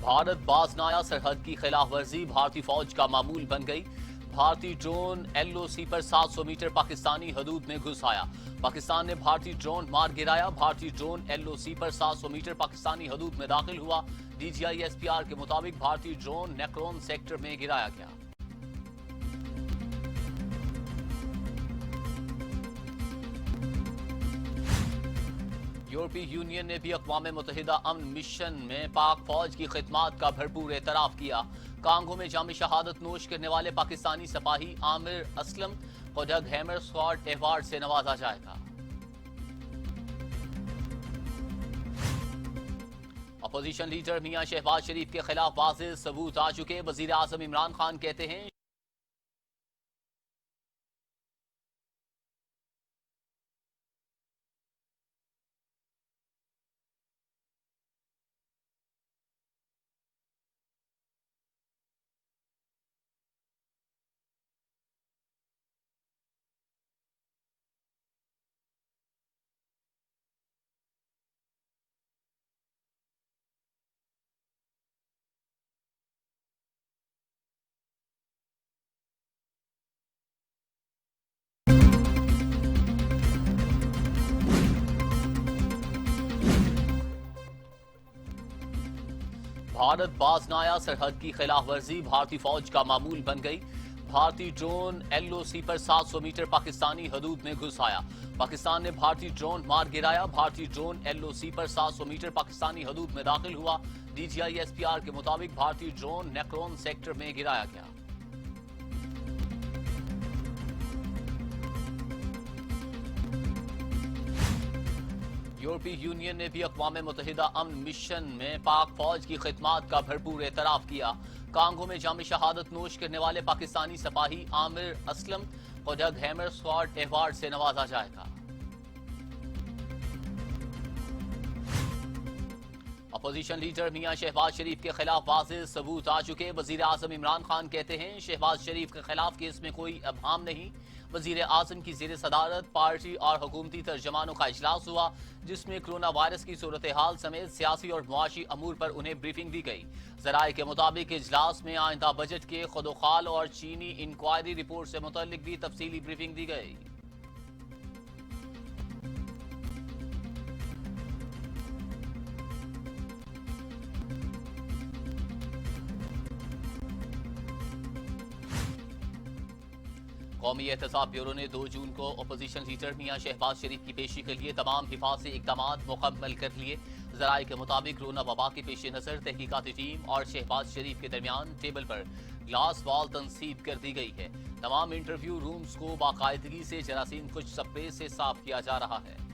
भारत बाज न आया, सरहद की खिलाफ वर्जी भारतीय फौज का मामूल बन गई। भारतीय ड्रोन एलओसी पर 700 मीटर पाकिस्तानी हदूद में घुस आया। पाकिस्तान ने भारतीय ड्रोन मार गिराया। भारतीय ड्रोन एलओसी पर 700 मीटर पाकिस्तानी हदूद में दाखिल हुआ। डीजीआई एसपीआर के मुताबिक भारतीय ड्रोन नेक्रोन सेक्टर में गिराया गया। यूरोपीय यूनियन ने भी अक़वाम मुत्तहिदा अमन मिशन में पाक फौज की खिदमात का भरपूर एतराफ़ किया। कांगो में जाम शहादत नोश करने वाले पाकिस्तानी सिपाही आमिर असलम को डग हैमर स्क्वाड अवार्ड से नवाजा जाएगा। अपोजिशन लीडर मियां शहबाज शरीफ के खिलाफ वाज़ेह सबूत आ चुके। वज़ीर आज़म इमरान खान कहते हैं भारत बाज न आया, सरहद की खिलाफ वर्जी भारतीय फौज का मामूल बन गई। भारतीय ड्रोन एलओसी पर 700 मीटर पाकिस्तानी हदूद में घुस आया। पाकिस्तान ने भारतीय ड्रोन मार गिराया। भारतीय ड्रोन एलओसी पर 700 मीटर पाकिस्तानी हदूद में दाखिल हुआ। डीजीआई एसपीआर के मुताबिक भारतीय ड्रोन नेक्रोन सेक्टर में गिराया गया। यूरोपीय यूनियन ने भी अक़वाम मुत्तहिदा अमन मिशन में पाक फौज की खिदमात का भरपूर एतराफ़ किया। कांगो में जाम शहादत नोश करने वाले पाकिस्तानी सिपाही आमिर असलम को डग हैमर स्क्वाड अवार्ड से नवाजा जाएगा। अपोजिशन लीडर मियां शहबाज शरीफ के खिलाफ वाज़ेह सबूत आ चुके। वज़ीर आज़म इमरान खान कहते हैं शहबाज शरीफ के खिलाफ केस में कोई अबहम नहीं। वज़ीर आज़म की ज़ेर सदारत पार्टी और हुकूमती तर्जमानों का इजलास हुआ, जिसमें कोरोना वायरस की सूरत हाल समेत सियासी और मुआशी अमूर पर उन्हें ब्रीफिंग दी गई। ज़राए के मुताबिक इजलास में आइंदा बजट के खुदोखाल और चीनी इंक्वायरी रिपोर्ट से मुतल्लिक भी तफसीली ब्रीफिंग दी गई। कौमी एहतसाब ब्यूरो ने 2 जून को अपोजिशन लीडर मियां शहबाज शरीफ की पेशी के लिए तमाम हिफाजती इक़दामात मुकम्मल कर लिए। ज़राए के मुताबिक कोरोना वबा के पेश नज़र तहकीकाती टीम और शहबाज शरीफ के दरमियान टेबल पर ग्लास वॉल तनसीब कर दी गई है। तमाम इंटरव्यू रूम्स को बाकायदगी से जरासीम कुछ स्प्रे से साफ किया जा रहा है।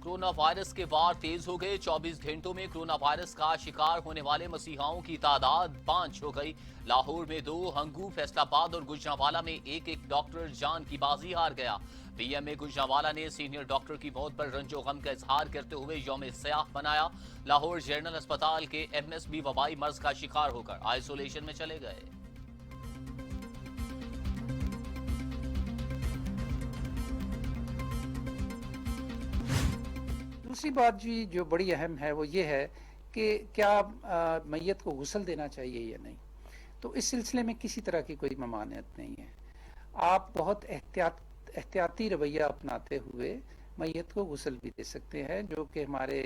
कोरोना वायरस के वार तेज हो गए। 24 घंटों में कोरोना वायरस का शिकार होने वाले मसीहाओं की तादाद 5 हो गई। लाहौर में 2, हंगू, फैसलाबाद और गुजरांवाला में एक डॉक्टर जान की बाजी हार गया। पीएमए गुजरांवाला ने सीनियर डॉक्टर की मौत पर रंजो गम का इजहार करते हुए यौम सयाह मनाया। लाहौर जनरल अस्पताल के एमएस भी वबाई मर्ज का शिकार होकर आइसोलेशन में चले गए। दूसरी बात जी जो बड़ी अहम है वो ये है कि क्या मैयत को गुस्ल देना चाहिए या नहीं। तो इस सिलसिले में किसी तरह की कोई ममानियत नहीं है। आप बहुत एहतियाती रवैया अपनाते हुए मैयत को गुस्ल भी दे सकते हैं, जो कि हमारे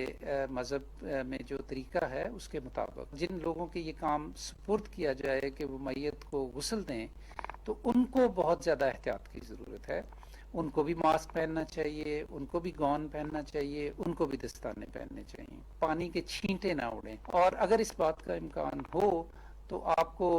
मज़हब में जो तरीका है उसके मुताबिक। जिन लोगों के ये काम सुपुर्द किया जाए कि वो मैयत को गुस्ल दें, तो उनको बहुत ज़्यादा एहतियात की ज़रूरत है। उनको भी मास्क पहनना चाहिए, उनको भी गॉन पहनना चाहिए, उनको भी दस्ताने पहनने चाहिए, पानी के छींटे ना उड़ें। और अगर इस बात का इम्कान हो तो आपको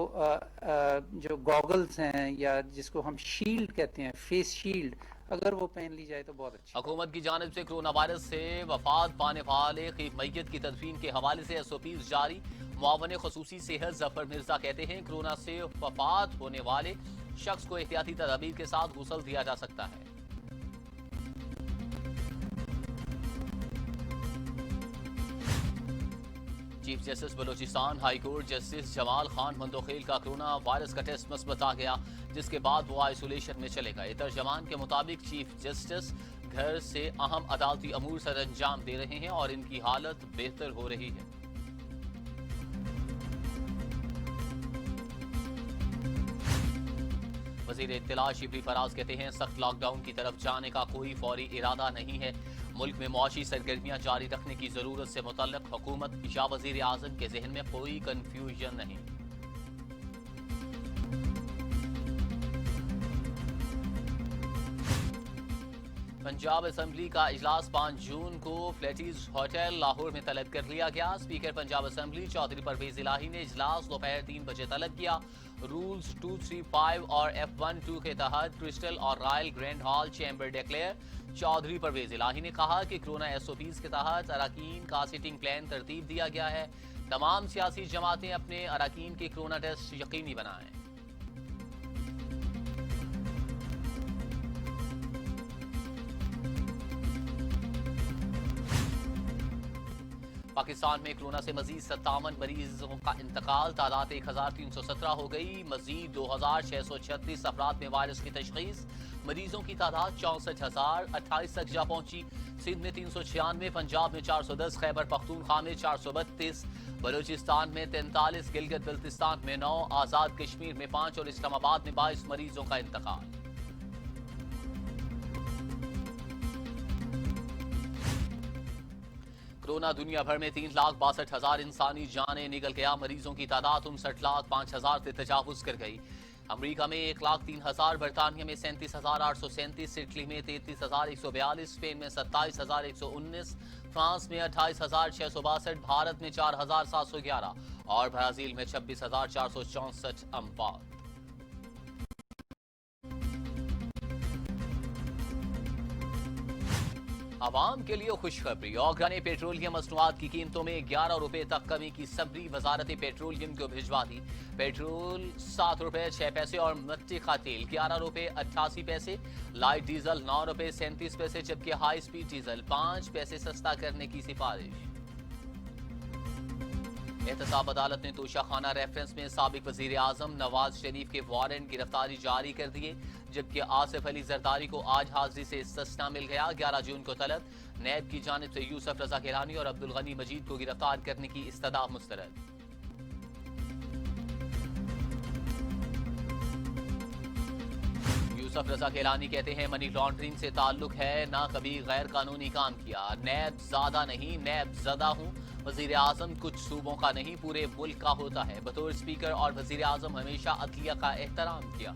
जो गॉगल्स हैं या जिसको हम शील्ड कहते हैं, फेस शील्ड, अगर वो पहन ली जाए तो बहुत अच्छा। हुकूमत की जानिब से कोरोना वायरस से वफात पाने वाले मैयत की तदफीन के हवाले से एसओपीज जारी। मुआवन खसूसी सेहत जफर मिर्जा कहते हैं कोरोना से वफात होने वाले शख्स को एहतियाती तदाबीर के साथ गुस्ल दिया जा सकता है। Chief justice Balochistan high court justice Jamal Khan Mandokhel का कोरोना वायरस का टेस्ट मस्बत आ गया, जिसके बाद वो आइसोलेशन में चले गए। तर्जमान के मुताबिक चीफ जस्टिस घर से अहम अदालती अमूर सर अंजाम दे रहे हैं और इनकी हालत बेहतर हो रही है। वजीर इत्तला शिबली फराज कहते हैं सख्त लॉकडाउन की तरफ जाने का कोई फौरी इरादा नहीं है। मुल्क में मुआशी सरगर्मियां जारी रखने की जरूरत से मुतल्लिक हुकूमत या वजीर आजम के जहन में कोई कंफ्यूजन नहीं। पंजाब असेंबली का इजलास 5 जून को फ्लैटीज होटल लाहौर में तलब कर लिया गया। स्पीकर पंजाब असेंबली चौधरी परवेज इलाही ने इजलास दोपहर 3 बजे तलब किया। रूल्स 235 और F12 के तहत क्रिस्टल और royal grand hall chamber declare. Chaudhry Pervaiz Elahi ने कहा कि कोरोना SOPs के तहत अरकान का सिटिंग प्लान तरतीब दिया गया है। तमाम सियासी जमातें अपने अरकान के कोरोना टेस्ट यकीनी बनाएं। पाकिस्तान में कोरोना से मजीद 57 मरीजों का इंतकाल। तादाद 1317 हो गई। मजीद 2636 अफराद में वायरस की तशखीस। मरीजों की तादाद 64,028 तक जा पहुंची। सिंध में 396, पंजाब में 410, खैबर पख्तूनख्वा में 432, बलूचिस्तान में 43, गिलगित बल्तिस्तान में 9, आजाद कश्मीर में 5 और इस्लामाबाद में 22 मरीजों का इंतकाल। कोरोना दुनिया भर में 3,62,000 इंसानी जानें निकल गया। मरीजों की तादाद 59,05,000 से तजावुज कर गई। अमेरिका में 1,03,000, बरतानिया में 37,837, इटली में 33,142, स्पेन में 27,119, फ्रांस में 28,662, भारत में 4,711 और ब्राजील में 26,464 अमवात। आवाम के लिए खुशखबरी। ऑर्गेनिक पेट्रोलियम मसनूआत की कीमतों में 11 रुपए तक कमी की सबरी वजारत पेट्रोलियम को भिजवा दी। पेट्रोल 7 रुपए 6 पैसे और मिट्टी का तेल 11 रुपए 88 पैसे, लाइट डीजल 9 रुपए 37 पैसे, जबकि हाई स्पीड डीजल 5 पैसे सस्ता करने की सिफारिश। एहतसाब अदालत ने तोशाखाना रेफरेंस में साबिक वजीर आजम नवाज शरीफ के वारंट गिरफ्तारी जारी कर दिए, जबकि आसिफ अली जरदारी को आज हाजिरी से इस्तिस्ना मिल गया। 11 जून को तलब। नैब की जानिब से यूसुफ रजा गिलानी और अब्दुल गनी मजीद को गिरफ्तार करने की इस्तदा मुस्तरद। यूसुफ रजा गिलानी कहते हैं मनी लॉन्ड्रिंग से ताल्लुक है, ना कभी गैर कानूनी काम किया। नैब ज़्यादा नहीं, नैब ज़दा हूँ। वजीर आजम कुछ सूबों का नहीं, पूरे मुल्क का होता है। बतौर स्पीकर और वजीर आजम हमेशा अदलिया का एहतराम किया।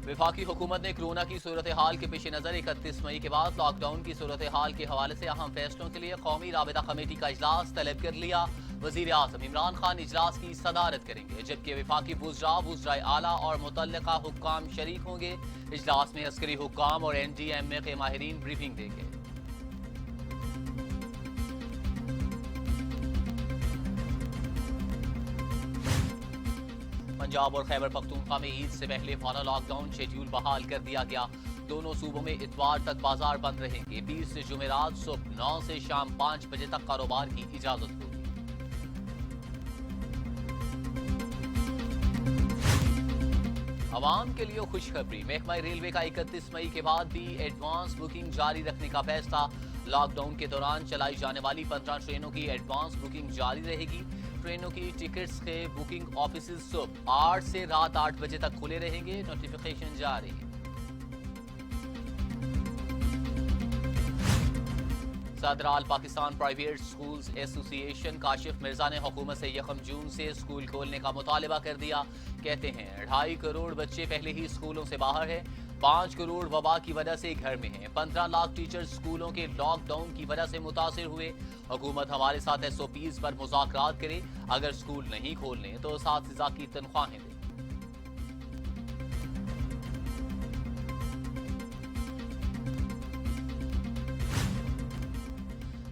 वफाकी हुकूमत ने कोरोना की सूरत हाल के पेश नज़र 31 मई के बाद लॉकडाउन की सूरत हाल के हवाले से अहम फैसलों के लिए कौमी राबिता कमेटी का इजलास तलब कर लिया। वजीर आजम इमरान खान इजलास की सदारत करेंगे, जबकि वफाकी वुज़राए आला और मुतल्लिका हुक्काम शरीक होंगे। इजलास में अस्करी हुक्काम और NDMA के माहिरीन ब्रीफिंग देंगे। पंजाब और खैबर पख्तूनख्वा में ईद से पहले फौरन लॉकडाउन शेड्यूल बहाल कर दिया गया। दोनों सूबों में इतवार तक बाजार बंद रहेंगे। 20 से जुमेरात सुबह 9 से शाम 5 बजे तक कारोबार की इजाजत होगी। आवाम के लिए खुशखबरी। महकमा रेलवे का 31 मई के बाद भी एडवांस बुकिंग जारी रखने का फैसला। लॉकडाउन के दौरान चलाई जाने वाली 15 ट्रेनों की एडवांस बुकिंग जारी रहेगी। ट्रेनों की टिकट्स के बुकिंग ऑफिस सुबह 8 से रात 8 बजे तक खुले रहेंगे। नोटिफिकेशन जारी। सदर all Pakistan private schools association Kashif Mirza ने हुकूमत से 1 जून से स्कूल खोलने का मुतालबा कर दिया। कहते हैं 2.5 करोड़ बच्चे पहले ही स्कूलों से बाहर हैं। 5 करोड़ वबा की वजह से घर में हैं। 15 लाख टीचर्स स्कूलों के लॉकडाउन की वजह से मुतासिर हुए। हुकूमत हमारे साथ SOPs पर मुज़ाकरात करे। अगर स्कूल नहीं खोलने तो असातिज़ा की तनख्वाहें दें।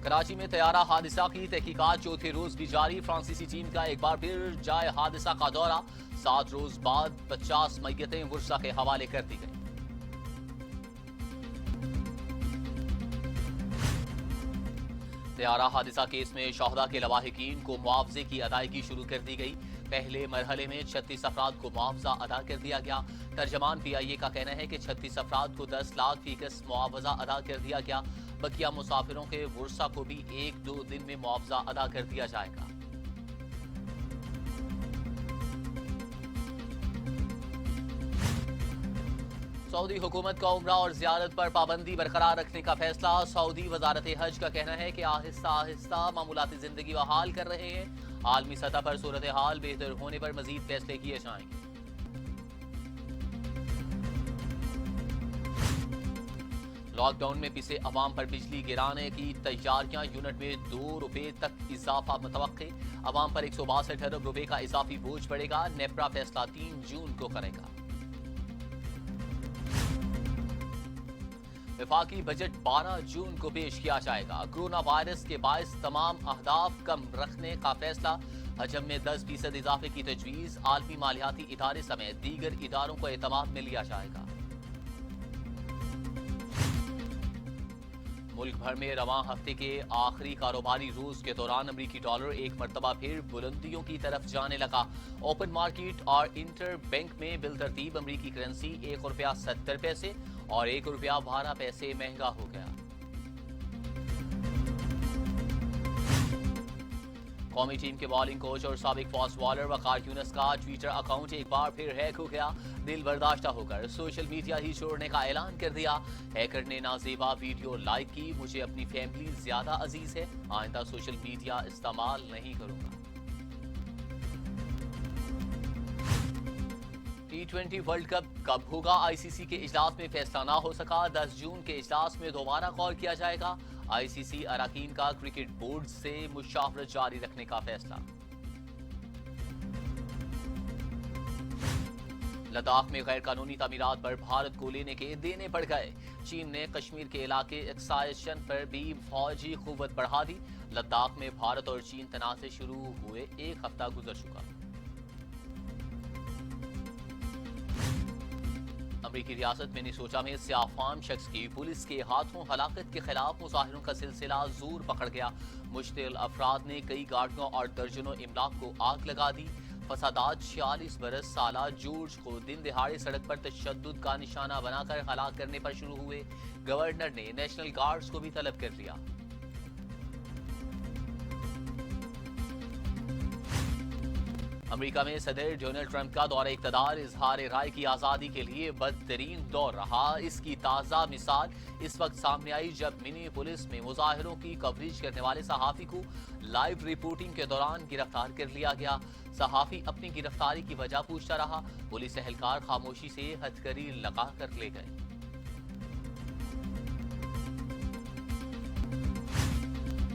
कराची में तैयारा हादसा की तहकीकात चौथे रोज भी जारी। फ्रांसीसी टीम का एक बार फिर जाए हादसा का दौरा। 7 रोज बाद 50 मैयतें वर्षा के हवाले कर दी गई। तैयारा हादसा केस में शोहदा के लवाहिकीन को मुआवजे की अदायगी शुरू कर दी गई। पहले मरहले में 36 अफराद को मुआवजा अदा कर दिया गया। तर्जमान PIA का कहना है कि 36 अफराद को 10 लाख फीकस मुआवजा अदा कर दिया गया। बकिया मुसाफिरों के वर्सा को भी 1-2 दिन में मुआवजा अदा कर दिया जाएगा। सऊदी हुकूमत का उम्रा और जियारत पर पाबंदी बरकरार रखने का फैसला। सऊदी वजारत हज का कहना है कि आहिस्ता आहिस्ता मामूलाती जिंदगी बहाल कर रहे हैं। आलमी सतह पर सूरत हाल बेहतर होने पर मजीद फैसले किए जाएंगे। लॉकडाउन में पिसे अवाम पर बिजली गिराने की तैयारियां। यूनिट में ₹2 तक इजाफा मुतवक्के। अवाम पर 162 अरब रुपए का इजाफी बोझ पड़ेगा। नेपरा फैसला 3 जून को करेगा। वफाकी बजट 12 जून को पेश किया जाएगा। कोरोना वायरस के बायस तमाम अहदाफ कम रखने का फैसला। हजम में 10% इजाफे की तजवीज। आलमी मालियाती इदारे समेत दीगर इदारों को एतमाद में लिया जाएगा। मुल्क भर में रवां हफ्ते के आखिरी कारोबारी रोज के दौरान अमरीकी डॉलर एक मरतबा फिर बुलंदियों की तरफ जाने लगा। ओपन मार्केट और इंटर बैंक में बिलतरतीब अमरीकी करेंसी ₹1.70 और ₹1.12 महंगा हो गया। कौमी टीम के बॉलिंग कोच और साबिक फास्ट बॉलर वकार यूनुस का ट्विटर अकाउंट एक बार फिर हैक हो गया। दिल बर्दाश्ता होकर सोशल मीडिया ही छोड़ने का ऐलान कर दिया। हैकर ने नाजेबा वीडियो लाइक की। मुझे अपनी फैमिली ज्यादा अजीज है, आइंदा सोशल मीडिया इस्तेमाल नहीं करूंगा। T20 वर्ल्ड कप कब होगा? ICC के इजलास में फैसला ना हो सका। 10 जून के इजलास में दोबारा कॉल किया जाएगा। ICC अराकीन का क्रिकेट बोर्ड से मुशावरत जारी रखने का फैसला। लद्दाख में गैर कानूनी तामीरात पर भारत को लेने के देने पड़ गए। चीन ने कश्मीर के इलाके एक्साइशन पर भी फौजी कुव्वत बढ़ा दी। लद्दाख में भारत और चीन तनाज़े शुरू हुए 1 हफ्ता गुजर चुका। अमरीकी रियासत मिनेसोटा में सियाफाम शख्स की पुलिस के हाथों हलाकत के खिलाफ मुजाहिरों का सिलसिला जोर पकड़ गया। मुश्तिल अफराद ने कई गाड़ियों और दर्जनों इमलाक को आग लगा दी। फसादात 46 बरस साला जॉर्ज को दिन दिहाड़े सड़क पर तशद्दुद का निशाना बनाकर हलाक करने पर शुरू हुए। गवर्नर ने नेशनल गार्ड्स को भी तलब कर लिया। अमेरिका में सदर डोनाल्ड ट्रंप का दौरा इक़्तिदार इजहार राय की आज़ादी के लिए बदतरीन दौर रहा। इसकी ताज़ा मिसाल इस वक्त सामने आई जब मिनीपोलिस में मुजाहिरों की कवरेज करने वाले सहाफ़ी को लाइव रिपोर्टिंग के दौरान गिरफ्तार कर लिया गया। सहाफ़ी अपनी गिरफ्तारी की वजह पूछता रहा। पुलिस एहलकार खामोशी से हथकड़ी लगा कर ले गए।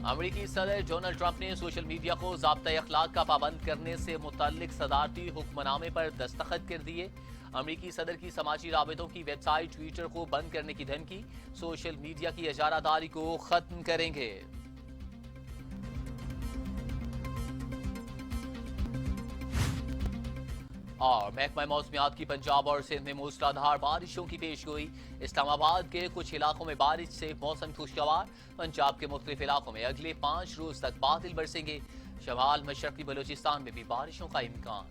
अमेरिकी सदर डोनाल्ड ट्रंप ने सोशल मीडिया को ज़ाब्ता अखलाक का पाबंद करने से मुताल्लिक सदारती हुक्मनामे पर दस्तखत कर दिए। अमेरिकी सदर की समाजी राबितों की वेबसाइट ट्विटर को बंद करने की धमकी। सोशल मीडिया की इजारादारी को खत्म करेंगे। और महकमा मौसमियात की पंजाब और सिंध में मूसलाधार बारिशों की पेशगोई। इस्लामाबाद के कुछ इलाकों में बारिश से मौसम खुशगवार। पंजाब के मुख्तलिफ इलाकों में अगले 5 रोज तक बादल बरसेंगे। शमाल मशरकी बलूचिस्तान में भी बारिशों का इम्कान।